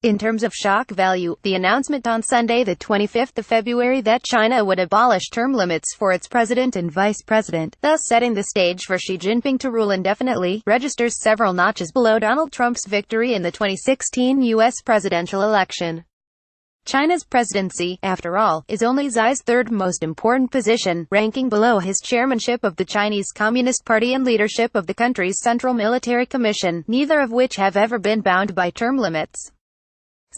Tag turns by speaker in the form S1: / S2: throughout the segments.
S1: In terms of shock value, the announcement on Sunday, the 25th of February, that China would abolish term limits for its president and vice president, thus setting the stage for Xi Jinping to rule indefinitely, registers several notches below Donald Trump's victory in the 2016 U.S. presidential election. China's presidency, after all, is only Xi's third most important position, ranking below his chairmanship of the Chinese Communist Party and leadership of the country's Central Military Commission, neither of which have ever been bound by term limits.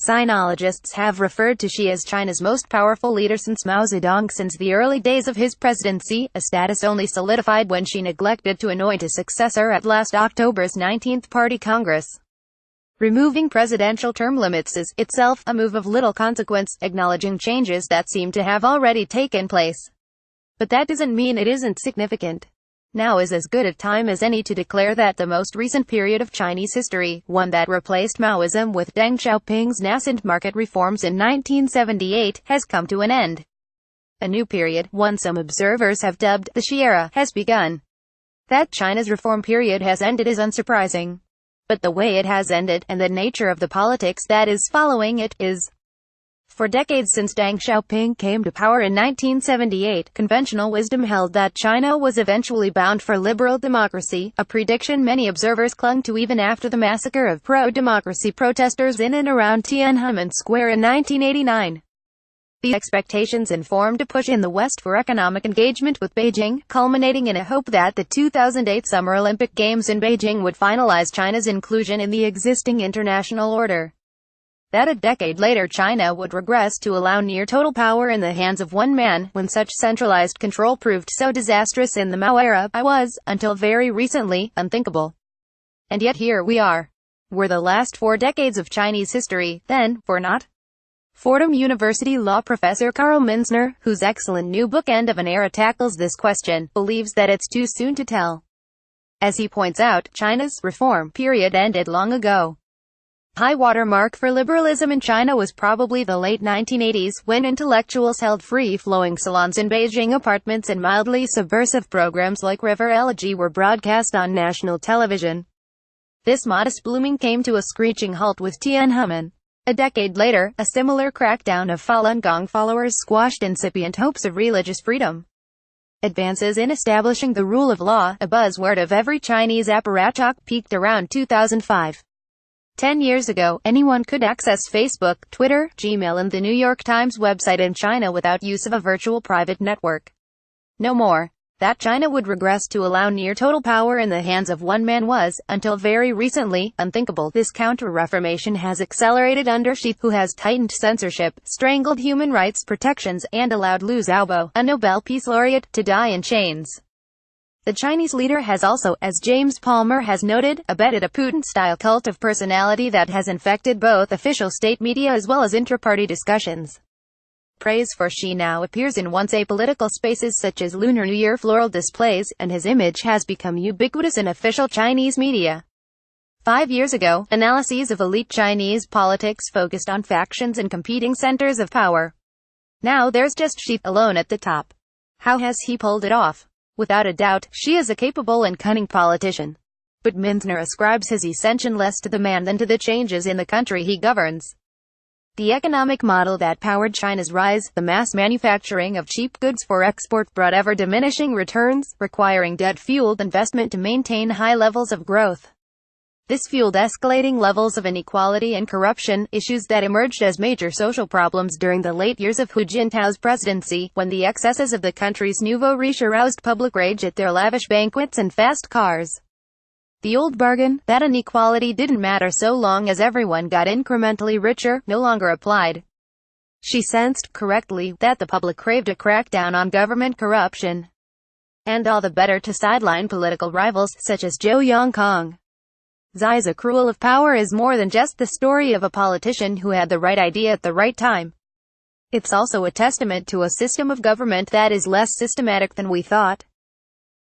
S1: Sinologists have referred to Xi as China's most powerful leader since Mao Zedong since the early days of his presidency, a status only solidified when Xi neglected to anoint a successor at last October's 19th Party Congress. Removing presidential term limits is, itself, a move of little consequence, acknowledging changes that seem to have already taken place. But that doesn't mean it isn't significant. Now is as good a time as any to declare that the most recent period of Chinese history, one that replaced Maoism with Deng Xiaoping's nascent market reforms in 1978, has come to an end. A new period, one some observers have dubbed the Xi era, has begun. That China's reform period has ended is unsurprising. But the way it has ended, and the nature of the politics that is following it, is. For decades since Deng Xiaoping came to power in 1978, conventional wisdom held that China was eventually bound for liberal democracy, a prediction many observers clung to even after the massacre of pro-democracy protesters in and around Tiananmen Square in 1989. The expectations informed a push in the West for economic engagement with Beijing, culminating in a hope that the 2008 Summer Olympic Games in Beijing would finalize China's inclusion in the existing international order. That a decade later China would regress to allow near total power in the hands of one man, when such centralized control proved so disastrous in the Mao era, was, until very recently, unthinkable. And yet here we are. Were the last 4 decades of Chinese history, then, for naught? Fordham University law professor Carl Minzner, whose excellent new book End of an Era tackles this question, believes that it's too soon to tell. As he points out, China's reform period ended long ago. High water mark for liberalism in China was probably the late 1980s, when intellectuals held free-flowing salons in Beijing apartments and mildly subversive programs like River Elegy were broadcast on national television. This modest blooming came to a screeching halt with Tiananmen. A decade later, a similar crackdown of Falun Gong followers squashed incipient hopes of religious freedom. Advances in establishing the rule of law, a buzzword of every Chinese apparatchik, peaked around 2005. 10 years ago, anyone could access Facebook, Twitter, Gmail and the New York Times website in China without use of a virtual private network. No more. That China would regress to allow near total power in the hands of one man was, until very recently, unthinkable. This counter-reformation has accelerated under Xi, who has tightened censorship, strangled human rights protections, and allowed Liu Xiaobo, a Nobel Peace Laureate, to die in chains. The Chinese leader has also, as James Palmer has noted, abetted a Putin-style cult of personality that has infected both official state media as well as intra-party discussions. Praise for Xi now appears in once apolitical spaces such as Lunar New Year floral displays, and his image has become ubiquitous in official Chinese media. 5 years ago, analyses of elite Chinese politics focused on factions and competing centers of power. Now there's just Xi alone at the top. How has he pulled it off? Without a doubt, Xi is a capable and cunning politician. But Minzner ascribes his ascension less to the man than to the changes in the country he governs. The economic model that powered China's rise, the mass manufacturing of cheap goods for export, brought ever-diminishing returns, requiring debt-fueled investment to maintain high levels of growth. This fueled escalating levels of inequality and corruption, issues that emerged as major social problems during the late years of Hu Jintao's presidency, when the excesses of the country's nouveau riche aroused public rage at their lavish banquets and fast cars. The old bargain, that inequality didn't matter so long as everyone got incrementally richer, no longer applied. She sensed, correctly, that the public craved a crackdown on government corruption. And all the better to sideline political rivals, such as Zhou Yongkang. Xi's accrual of power is more than just the story of a politician who had the right idea at the right time. It's also a testament to a system of government that is less systematic than we thought.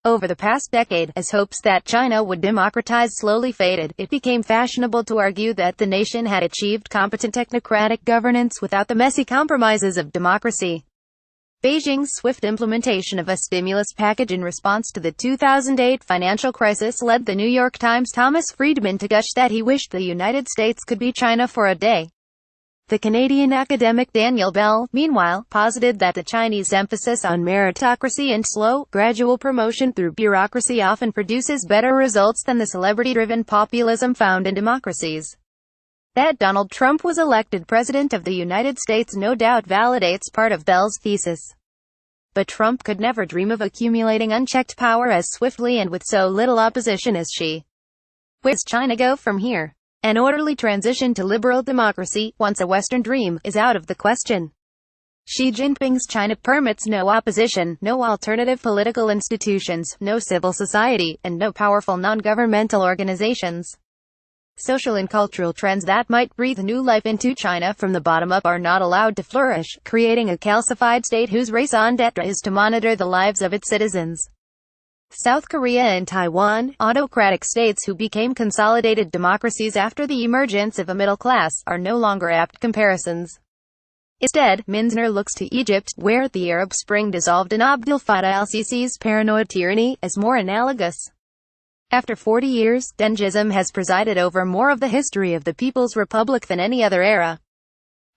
S1: Over the past decade, as hopes that China would democratize slowly faded, it became fashionable to argue that the nation had achieved competent technocratic governance without the messy compromises of democracy. Beijing's swift implementation of a stimulus package in response to the 2008 financial crisis led the New York Times' Thomas Friedman to gush that he wished the United States could be China for a day. The Canadian academic Daniel Bell, meanwhile, posited that the Chinese emphasis on meritocracy and slow, gradual promotion through bureaucracy often produces better results than the celebrity-driven populism found in democracies. That Donald Trump was elected President of the United States no doubt validates part of Bell's thesis. But Trump could never dream of accumulating unchecked power as swiftly and with so little opposition as Xi. Where does China go from here? An orderly transition to liberal democracy, once a Western dream, is out of the question. Xi Jinping's China permits no opposition, no alternative political institutions, no civil society, and no powerful non-governmental organizations. Social and cultural trends that might breathe new life into China from the bottom up are not allowed to flourish, creating a calcified state whose raison d'etre is to monitor the lives of its citizens. South Korea and Taiwan, autocratic states who became consolidated democracies after the emergence of a middle class, are no longer apt comparisons. Instead, Minzner looks to Egypt, where the Arab Spring dissolved in Abdel Fattah al-Sisi's paranoid tyranny, as more analogous. After 40 years, Dengism has presided over more of the history of the People's Republic than any other era.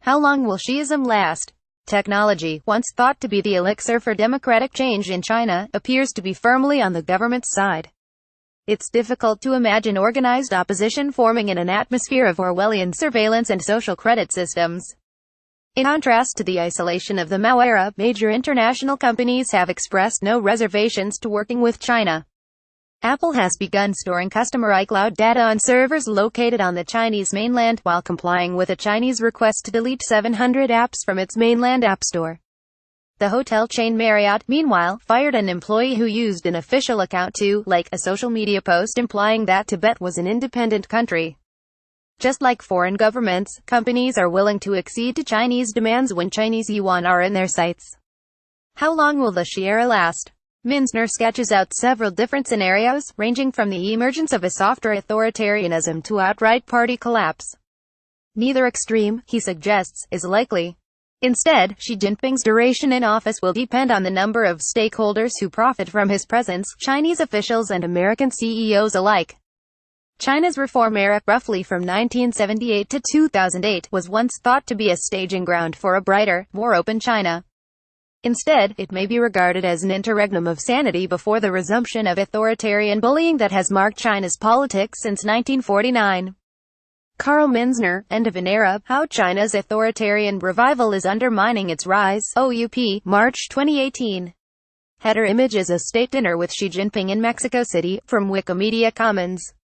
S1: How long will Shiism last? Technology, once thought to be the elixir for democratic change in China, appears to be firmly on the government's side. It's difficult to imagine organized opposition forming in an atmosphere of Orwellian surveillance and social credit systems. In contrast to the isolation of the Mao era, major international companies have expressed no reservations to working with China. Apple has begun storing customer iCloud data on servers located on the Chinese mainland, while complying with a Chinese request to delete 700 apps from its mainland app store. The hotel chain Marriott, meanwhile, fired an employee who used an official account to like a social media post implying that Tibet was an independent country. Just like foreign governments, companies are willing to accede to Chinese demands when Chinese yuan are in their sights. How long will the Xi era last? Minzner sketches out several different scenarios, ranging from the emergence of a softer authoritarianism to outright party collapse. Neither extreme, he suggests, is likely. Instead, Xi Jinping's duration in office will depend on the number of stakeholders who profit from his presence, Chinese officials and American CEOs alike. China's reform era, roughly from 1978 to 2008, was once thought to be a staging ground for a brighter, more open China. Instead, it may be regarded as an interregnum of sanity before the resumption of authoritarian bullying that has marked China's politics since 1949. Carl Minzner, End of an Era, How China's Authoritarian Revival is Undermining Its Rise, OUP, March 2018. Header image is a state dinner with Xi Jinping in Mexico City, from Wikimedia Commons.